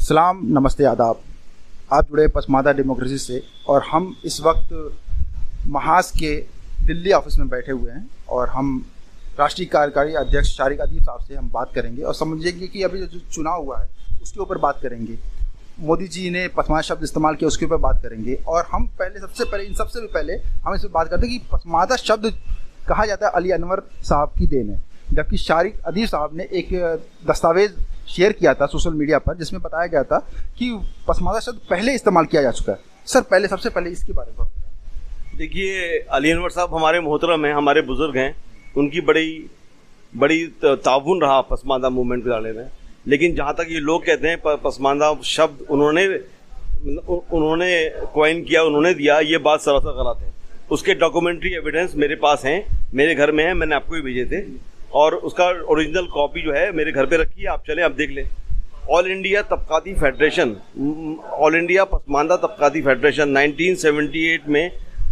सलाम, नमस्ते, आदाब। आप जुड़े पसमानदा डेमोक्रेसी से और हम इस वक्त महाज के दिल्ली ऑफिस में बैठे हुए हैं और हम राष्ट्रीय कार्यकारी अध्यक्ष शारिक अदीब साहब से हम बात करेंगे और समझेंगे कि अभी जो चुनाव हुआ है उसके ऊपर बात करेंगे। मोदी जी ने पसमानदा शब्द इस्तेमाल किया, उसके ऊपर बात करेंगे। और हम सबसे पहले हम इस पर बात करते हैं कि पसमानदा शब्द कहा जाता है अली अनवर साहब की देन है, जबकि शारिक अदीब साहब ने एक दस्तावेज़ शेयर किया था सोशल मीडिया पर जिसमें बताया गया था कि पसमानदा शब्द पहले इस्तेमाल किया जा चुका है। सर, सबसे पहले इसके बारे में बताएं। देखिए, अली अनवर साहब हमारे मोहतरम हैं, हमारे बुजुर्ग हैं, उनकी बड़ी ताउन रहा पसमानदा मूवमेंट के बारे में। लेकिन जहाँ तक ये लोग कहते हैं पसमानदा शब्द उन्होंने कॉइन किया, उन्होंने दिया, ये बात सरासर गलत है। उसके डॉक्यूमेंट्री एविडेंस मेरे पास हैं, मेरे घर में है, मैंने आपको भी भेजे थे और उसका ओरिजिनल कॉपी जो है मेरे घर पे रखी है, आप चलें, आप देख लें। ऑल इंडिया तबकाती फेडरेशन, ऑल इंडिया पसमानदा तबकाती फेडरेशन 1978 में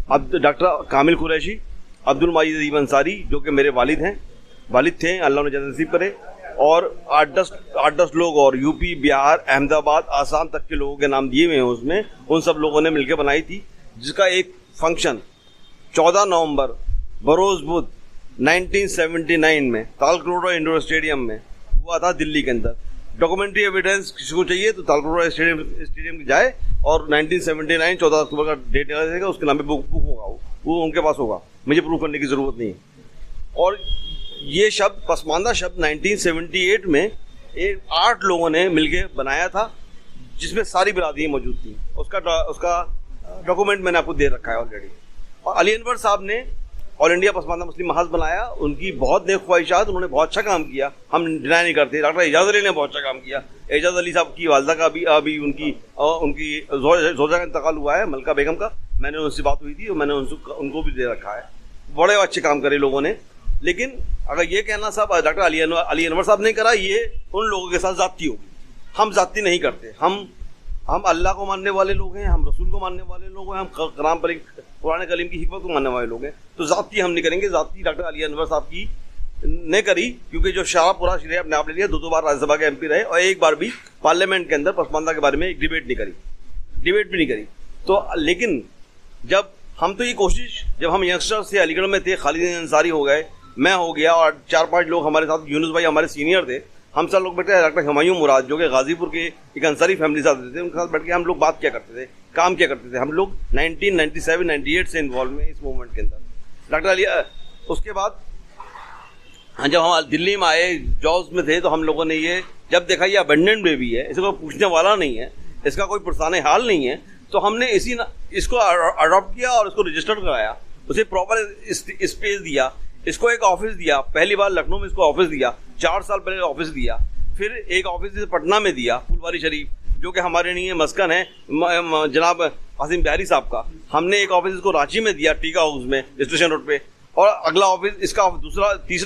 अब डॉक्टर कामिल कुरैशी, अब्दुल मजीद अदीब अंसारी जो कि मेरे वालिद थे, अल्लाह ने जन्नत नसीब करे, और 8-10 लोग और यूपी, बिहार, अहमदाबाद, आसाम तक के लोगों के नाम दिए हुए हैं उसमें। उन सब लोगों ने मिलकर बनाई थी, जिसका एक फंक्शन 14 नवंबर बरोज़ बुध 1979 में तालकटोरा इंडोर स्टेडियम में हुआ था, दिल्ली के अंदर। डॉक्यूमेंट्री एविडेंस किसी को चाहिए तो तालकटोरा स्टेडियम जाए और 1979 14 अक्टूबर का डेट देगा, उसके नाम पे बुक होगा, वो उनके पास होगा, मुझे प्रूव करने की ज़रूरत नहीं है। और ये शब्द पसमानदा शब्द 1978 में 8 लोगों ने मिलकर बनाया था, जिसमें सारी बिरादरियाँ मौजूद थी। उसका डॉक्यूमेंट मैंने आपको दे रखा है ऑलरेडी। और अली अनवर साहब ने ऑल इंडिया पसमानदा मुस्लिम महाज बनाया, उनकी बहुत नेक ख्वाहिशात, उन्होंने बहुत अच्छा काम किया, हम डिनाई नहीं करते। डॉक्टर एजाज अली ने बहुत अच्छा काम किया। एजाज अली साहब की वालदा का अभी उनकी जोजा का इंतकाल हुआ है, मलका बेगम का, मैंने उनसे बात हुई थी और मैंने उनको भी दे रखा है। बड़े अच्छे काम करे लोगों ने। लेकिन अगर ये कहना साहब डॉक्टर अली अनवर साहब ने करा, ये उन लोगों के साथ जाती होगी। हम जाती नहीं करते, हम अल्लाह को मानने वाले लोग हैं, हम रसूल को मानने वाले लोग हैं, हम कुरान करीम की हिकमत को मानने वाले लोग हैं, तो जाती हम नहीं करेंगे। जाती डॉक्टर अली अनवर साहब की ने करी, क्योंकि जो पूरा श्रेय अपने आप ले लिया। 2 बार राज्यसभा के MP रहे और एक बार भी पार्लियामेंट के अंदर पसमानदा के बारे में एक डिबेट भी नहीं करी। तो लेकिन जब हम जब हम यंगस्टर से अलीगढ़ में थे, खालिद अंसारी हो गए, मैं हो गया और 4-5 लोग हमारे साथ, यूनुस भाई हमारे सीनियर थे, हम सब लोग बैठे, डॉक्टर हुमायूं मुराद जो कि गाजीपुर के एक अंसारी फैमिली साथ थे, उनके साथ बैठ के हम लोग बात क्या करते थे, काम क्या करते थे। हम लोग 1997-98 से इन्वॉल्व हैं इस मूवमेंट के अंदर। डॉक्टर अली उसके बाद जब हम दिल्ली में आए, जॉब्स में थे, तो हम लोगों ने ये जब देखा ये अबेंडेंट बेबी है, इसको पूछने वाला नहीं है, इसका कोई पुरसाने हाल नहीं है, तो हमने इसको अडॉप्ट किया और इसको रजिस्टर कराया, उसे प्रॉपर स्पेस दिया, इसको एक ऑफिस दिया। पहली बार लखनऊ में इसको ऑफिस दिया, 4 साल पहले ऑफिस दिया, फिर एक ऑफिस पटना में दिया, फुलवारी शरीफ, जो कि हमारे लिए मस्कन है जनाब कासिम बिहारी साहब का। हमने एक ऑफिस इसको रांची में दिया, टीका हाउस में, स्टेशन रोड पे, और अगला ऑफिस इसका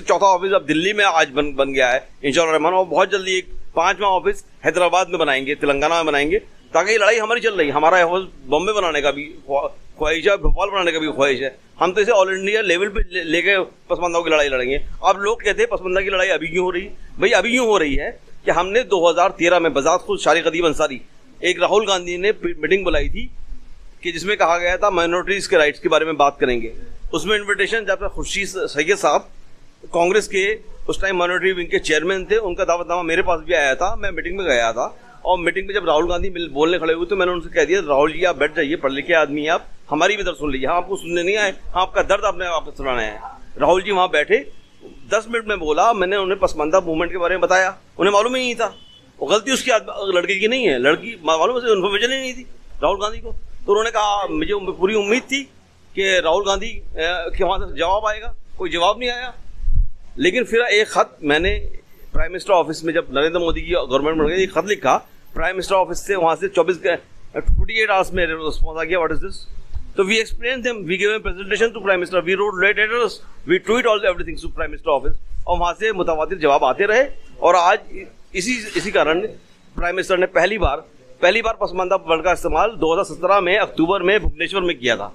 चौथा ऑफिस अब दिल्ली में आज बन गया है इंशाअल्लाह रहमान। और बहुत जल्दी एक 5वां ऑफिस हैदराबाद में बनाएंगे, तेलंगाना में बनाएंगे, ताकि ये लड़ाई हमारी चल रही है। हमारा ऑफिस बॉम्बे बनाने का भी ख्वाहिश है, भोपाल बनाने का भी ख्वाहिश है। हम तो इसे ऑल इंडिया लेवल पे लेके पसमानदा की लड़ाई लड़ेंगे। अब लोग कहते हैं पसमानदा की लड़ाई अभी क्यों हो रही? भाई अभी यूँ हो रही है कि हमने 2013 में बजात खुद शारिक अदीब अंसारी, एक राहुल गांधी ने मीटिंग बुलाई थी कि जिसमें कहा गया था माइनॉरिटीज़ के राइट्स के बारे में बात करेंगे। उसमें इन्विटेशन जब खुर्शीद सैयद साहब कांग्रेस के उस टाइम माइनॉरिटी विंग के चेयरमैन थे, उनका दावतनामा मेरे पास भी आया था, मैं मीटिंग में गया था। और मीटिंग में जब राहुल गांधी बोलने खड़े हुए तो मैंने उनसे कह दिया, राहुल जी आप बैठ जाइए, पढ़ लिखे आदमी है आप, हमारी भी दर्द सुन लीजिए। हाँ, आपको सुनने नहीं आए, हाँ आपका दर्द आपने आपको सुनाना है। राहुल जी वहाँ बैठे, 10 मिनट में बोला, मैंने उन्हें पसमानदा मूवमेंट के बारे में बताया, उन्हें मालूम ही नहीं था। वो गलती उसकी लड़के की नहीं है, लड़की मालूम है, इन्फॉर्मेशन ही नहीं थी राहुल गांधी को। तो उन्होंने कहा, मुझे पूरी उम्मीद थी कि राहुल गांधी के वहाँ से जवाब आएगा, कोई जवाब नहीं आया। लेकिन फिर एक ख़त मैंने प्राइम मिनिस्टर ऑफिस में, जब नरेंद्र मोदी की गवर्नमेंट बन गई, एक ख़त लिखा प्राइम मिनिस्टर ऑफिस से, वहाँ से 48 आवर्स में रिस्पॉन्स आ गया, व्हाट इज दिस। तो we explain them, we give presentation to prime minister, we wrote letters, we tweet all everything to prime minister office, और वहाँ से मुतवातिर जवाब आते रहे। और आज इसी कारण प्राइम मिनिस्टर ने पहली बार पसमानदा वर्ड का इस्तेमाल 2017 में अक्टूबर में भुवनेश्वर में किया था।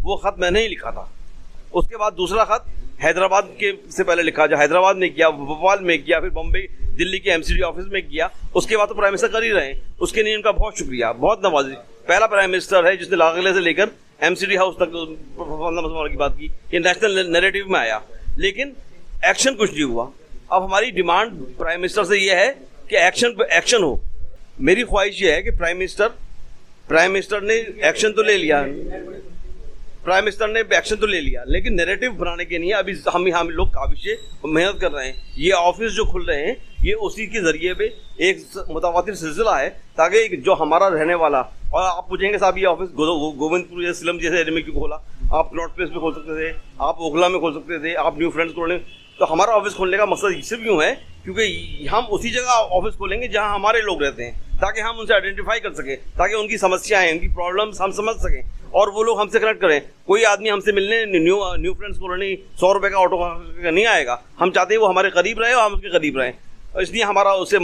वो ख़त मैंने ही लिखा था। उसके बाद दूसरा ख़त हैदराबाद के से पहले लिखा, जो हैदराबाद में किया, भोपाल में किया, फिर बम्बई दिल्ली के एमसीडी ऑफिस में किया, उसके बाद तो प्राइम मिनिस्टर कर ही रहे हैं। उसके लिए उनका बहुत शुक्रिया, बहुत नवाजी। पहला प्राइम मिनिस्टर है जिसने लालकिले से लेकर एमसीडी हाउस तक की बात की, ये नेशनल नैरेटिव में आया, लेकिन एक्शन कुछ नहीं हुआ। अब हमारी डिमांड प्राइम मिनिस्टर से ये है कि एक्शन हो। मेरी ख्वाहिश ये है कि प्राइम मिनिस्टर ने एक्शन तो ले लिया, लेकिन नैरेटिव बनाने के लिए अभी हम लोग काबिशे मेहनत कर रहे हैं। ये ऑफिस जो खुल रहे हैं ये उसी के जरिए पे एक मुतवातिर सिलसिला है, ताकि जो हमारा रहने वाला, और आप पूछेंगे साहब ये ऑफिस गोविंदपुर या सिलम जैसे एरिया में क्यों खोला, आप नॉर्थ प्लेस में खोल सकते थे, आप ओखला में खोल सकते थे, आप न्यू फ्रेंड्स खोल। तो हमारा ऑफिस खोलने का मकसद सिर्फ यूँ है क्योंकि हम उसी जगह ऑफिस खोलेंगे जहाँ हमारे लोग रहते हैं, ताकि हम उनसे आइडेंटिफाई कर सकें, ताकि उनकी समस्याएं, उनकी प्रॉब्लम्स हम समझ सकें और वो लोग हमसे कनेक्ट करें। कोई आदमी हमसे मिलने न्यू फ्रेंड्स कॉलोनी 100 रुपये का ऑटो का नहीं आएगा। हम चाहते हैं वो हमारे करीब रहे और हम उसके करीब रहें, इसलिए हमारा उससे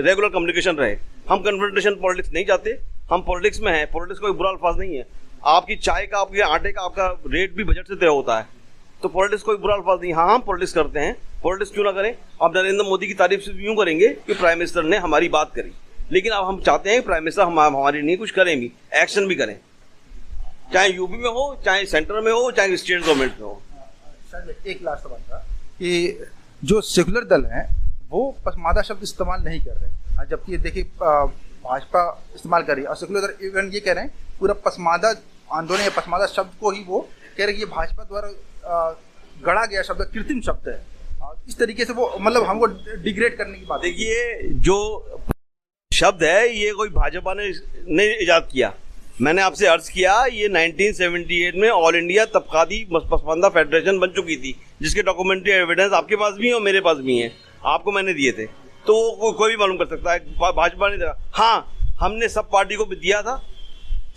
रेगुलर कम्युनिकेशन रहे। हम कन्फ्रंटेशन पॉलिटिक्स नहीं चाहते, हम पॉलिटिक्स में हैं। पॉलिटिक्स कोई बुरा अल्फाज नहीं है। आपकी चाय का, आपके आटे का, आपका रेट भी बजट से तय होता है, तो पॉलिटिक्स कोई बुरा अल्फाज नहीं। हाँ, हम पॉलिटिक्स करते हैं, पॉलिटिक्स क्यों ना करें। अब नरेंद्र मोदी की तारीफ सिर्फ यूँ करेंगे कि प्राइम मिनिस्टर ने हमारी बात करी, लेकिन अब हम चाहते हैं प्राइम मिनिस्टर हमारे लिए कुछ करें भी, एक्शन भी करें, चाहे यूपी में हो, चाहे सेंटर में हो, चाहे स्टेट गवर्नमेंट में हो। एक लास्ट सवाल था कि जो सेकुलर दल हैं वो पसमादा शब्द इस्तेमाल नहीं कर रहे, जबकि देखिए भाजपा इस्तेमाल कर रही है, और सेकुलर दल इवन ये कह रहे हैं पूरा पसमादा आंदोलन या पसमादा शब्द को ही वो कह रहे हैं कि ये भाजपा द्वारा गढ़ा गया शब्द, कृत्रिम शब्द है। इस तरीके से वो मतलब हमको डिग्रेड करने की बात। देखिए, जो शब्द है ये कोई भाजपा ने इजाद किया। मैंने आपसे अर्ज किया, ये 1978 में ऑल इंडिया तबकाती पसमानदा फेडरेशन बन चुकी थी, जिसके डॉक्यूमेंट्री एविडेंस आपके पास भी है और मेरे पास भी है, आपको मैंने दिए थे, तो कोई भी मालूम कर सकता है। भाजपा ने दिया, हाँ, हमने सब पार्टी को भी दिया था,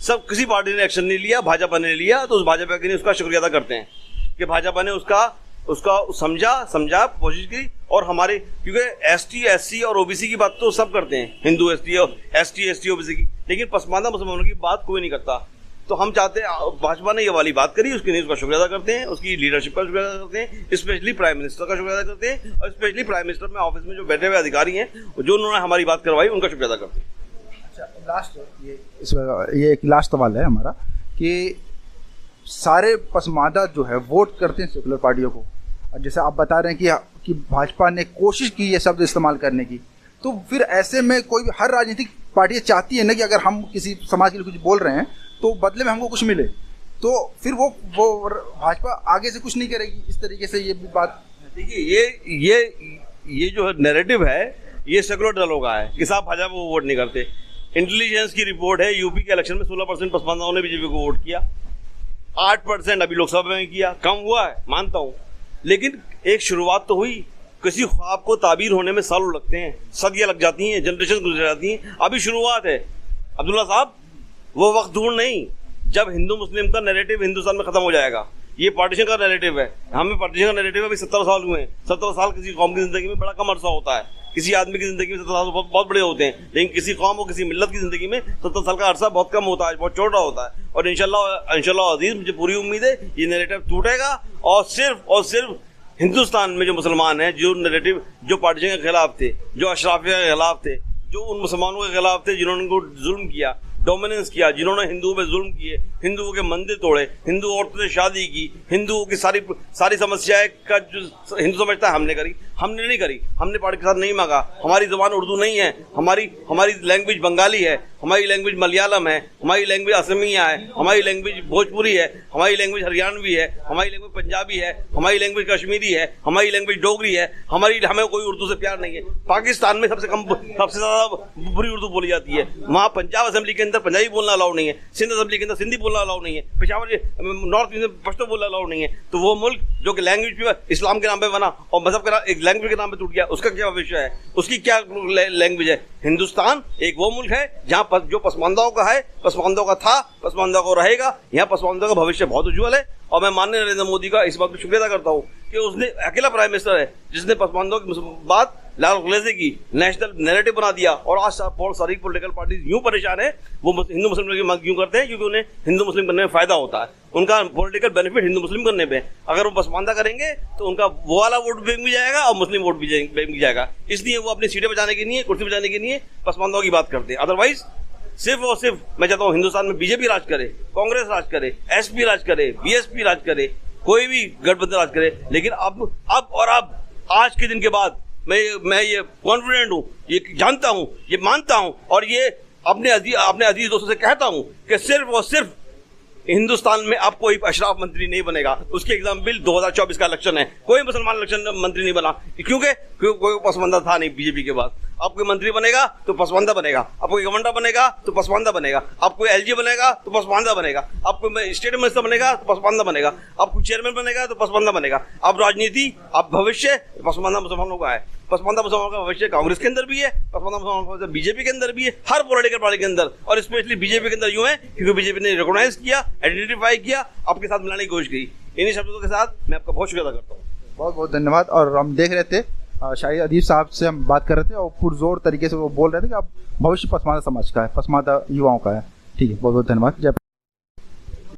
सब किसी पार्टी ने एक्शन नहीं लिया, भाजपा ने लिया, तो उस भाजपा के लिए उसका शुक्रिया अदा करते हैं कि भाजपा ने उसका समझा कोशिश की। और हमारे, क्योंकि एसटी, एससी और ओबीसी की बात तो सब करते हैं, हिंदू एसटी ओबीसी की, लेकिन पसमानदा मुसलमानों की बात कोई नहीं करता। तो हम चाहते हैं, भाजपा ने ये वाली बात करी, उसके लिए उसका शुक्रिया अदा करते हैं, उसकी लीडरशिप का शुक्रिया अदा करते हैं, स्पेशली प्राइम मिनिस्टर का शुक्रिया अदा करते हैं, और स्पेशली प्राइम मिनिस्टर में ऑफिस में जो बैठे हुए अधिकारी हैं, जो उन्होंने हमारी बात करवाई, उनका शुक्रिया अदा करते हैं। ये एक लास्ट सवाल है हमारा कि सारे पसमादा जो है वोट करते हैं सेकुलर पार्टियों को, जैसे आप बता रहे हैं कि भाजपा ने कोशिश की ये शब्द इस्तेमाल करने की, तो फिर ऐसे में कोई भी, हर राजनीतिक पार्टी चाहती है ना कि अगर हम किसी समाज के लिए कुछ बोल रहे हैं तो बदले में हमको कुछ मिले, तो फिर वो भाजपा आगे से कुछ नहीं करेगी। इस तरीके से ये भी बात, देखिए, ये जो नैरेटिव है ये सेकुलर दलों का है कि साहब भाजपा को वोट नहीं करते। इंटेलिजेंस की रिपोर्ट है, यूपी के इलेक्शन में 16% पसमानदाओं ने बीजेपी को वोट किया, 8% अभी लोकसभा में किया, कम हुआ है मानता हूँ, लेकिन एक शुरुआत तो हुई। किसी ख्वाब को ताबीर होने में सालों लगते हैं, सदियां लग जाती हैं, जनरेशन गुजर जाती हैं, अभी शुरुआत है। अब्दुल्ला साहब, वो वक्त दूर नहीं जब हिंदू मुस्लिम का नैरेटिव हिंदुस्तान में खत्म हो जाएगा। ये पार्टीशन का नैरेटिव है, हमें पार्टीशन का नैरेटिव है। अभी 17 साल हुए हैं। 17 साल किसी कौम की जिंदगी में बड़ा कम अरसा होता है, किसी आदमी की जिंदगी में 17 साल बहुत बड़े होते हैं, लेकिन किसी कौम और किसी मिल्लत की जिंदगी में 17 साल का अरसा बहुत कम होता है, बहुत छोटा होता है। और इंशाल्लाह अजीज, मुझे पूरी उम्मीद है ये नैरेटिव टूटेगा, और सिर्फ हिंदुस्तान में जो मुसलमान हैं, जो नैरेटिव, जो पार्टीशन के खिलाफ थे, जो अशराफिया के खिलाफ थे, जो उन मुसलमानों के खिलाफ थे जिन्होंने उनको जुल्म किया, डोमिनेंस किया, जिन्होंने हिंदुओं पे जुल्म किए, हिंदुओं के मंदिर तोड़े, हिंदू औरतों से शादी की, हिंदुओं की सारी समस्याएं का जो हिंदू समझता है हमने करी, हमने नहीं करी। हमने पार्टी के साथ नहीं मांगा। हमारी जुबान उर्दू नहीं है, हमारी लैंग्वेज बंगाली है, हमारी लैंग्वेज मलयालम है, हमारी लैंग्वेज असमिया है, हमारी लैंग्वेज भोजपुरी है, हमारी लैंग्वेज हरियाणवी है, हमारी लैंग्वेज पंजाबी है, हमारी लैंग्वेज कश्मीरी है, हमारी लैंग्वेज डोगरी है। हमें कोई उर्दू से प्यार नहीं है। पाकिस्तान में सबसे ज़्यादा बुरी उर्दू बोली जाती है। वहाँ पंजाब असेंबली के अंदर पंजाबी बोलना अलाउ नहीं है, सिंध असेंबली के अंदर सिंधी बोलना अलाउ नहीं है, पेशावर नॉर्थ में पश्तो बोलना अलाउ नहीं है। तो वो मुल्क जो कि लैंग्वेज पे इस्लाम के नाम पे बना और मजहब के एक लैंग्वेज के नाम पे टूट गया, उसका क्या भविष्य है? उसकी क्या लैंग्वेज है? हिंदुस्तान एक वो मुल्क है जहाँ जो पसमानदाओं का है, पसमानदाओं का था, पसमानदाओं को रहेगा। यहाँ पसमानदाओं का भविष्य बहुत उज्ज्वल है, और मैं माननीय नरेंद्र मोदी का इस बात पर शुक्रिया अदा करता हूँ कि उसने अकेला प्राइम मिनिस्टर है जिसने पसमानदाओं की बात लाल किले की नेशनल नैरेटिव बना दिया। और आज सारी पॉलिटिकल पार्टीज यूं परेशान है, वो हिंदू मुस्लिम की मांग क्यों करते हैं? क्योंकि उन्हें हिंदू मुस्लिम बनने में फायदा होता है। उनका पॉलिटिकल बेनिफिट हिंदू मुस्लिम करने पे। अगर वो पसमानदा करेंगे तो उनका वो वाला वोट बैंक भी जाएगा और मुस्लिम वोट भी बैंक भी जाएगा। इसलिए वो अपनी सीटें बचाने के लिए, कुर्सी बचाने के लिए पसमानदाओं की बात करते हैं। अदरवाइज सिर्फ और सिर्फ मैं चाहता हूँ हिंदुस्तान में बीजेपी राज करे, कांग्रेस राज करे, एसपी राज करे, बीएसपी राज करे, कोई भी गठबंधन राज करे। लेकिन अब आज के दिन के बाद मैं ये कॉन्फिडेंट हूँ, ये जानता हूँ, ये मानता हूँ और ये अपने अजीज दोस्तों से कहता हूँ कि सिर्फ और सिर्फ हिंदुस्तान में अब कोई अशराफ मंत्री नहीं बनेगा। उसके एग्जाम्पल 2024 का इलेक्शन है, कोई मुसलमान इलेक्शन मंत्री नहीं बना क्योंकि कोई पसमानदा था नहीं बीजेपी के बाद। अब कोई मंत्री बनेगा तो पसमानदा बनेगा, अब कोई गवर्नर बनेगा तो पसमानदा बनेगा, अब कोई एलजी बनेगा तो पसमानदा बनेगा, अब कोई स्टेट मिनिस्टर बनेगा तो पसमानदा बनेगा, अब कोई चेयरमैन बनेगा तो पसमानदा बनेगा। अब राजनीति, अब भविष्य पसमानदा मुसलमानों का है। पसमानदा मुसलमानों का भविष्य कांग्रेस के अंदर भी है, पसमानदा मुसलमानों का भविष्य बीजेपी के अंदर भी है, हर पॉलिटिकल पार्टी के अंदर, और स्पेशली बीजेपी के अंदर यूं है क्योंकि बीजेपी ने रिकॉग्नाइज किया, आइडेंटिफाई किया, आपके साथ मिलाने की कोशिश की। इन्हीं शब्दों के साथ मैं आपका बहुत शुक्रिया अदा करता हूँ। बहुत बहुत धन्यवाद। और हम देख रहे थे शाहिद अदीब साहब से हम बात कर रहे थे और पुरजोर तरीके से वो बोल रहे थे कि अब भविष्य पसमानदा समाज का है, पसमानदा युवाओं का है। ठीक है, बहुत बहुत धन्यवाद। जय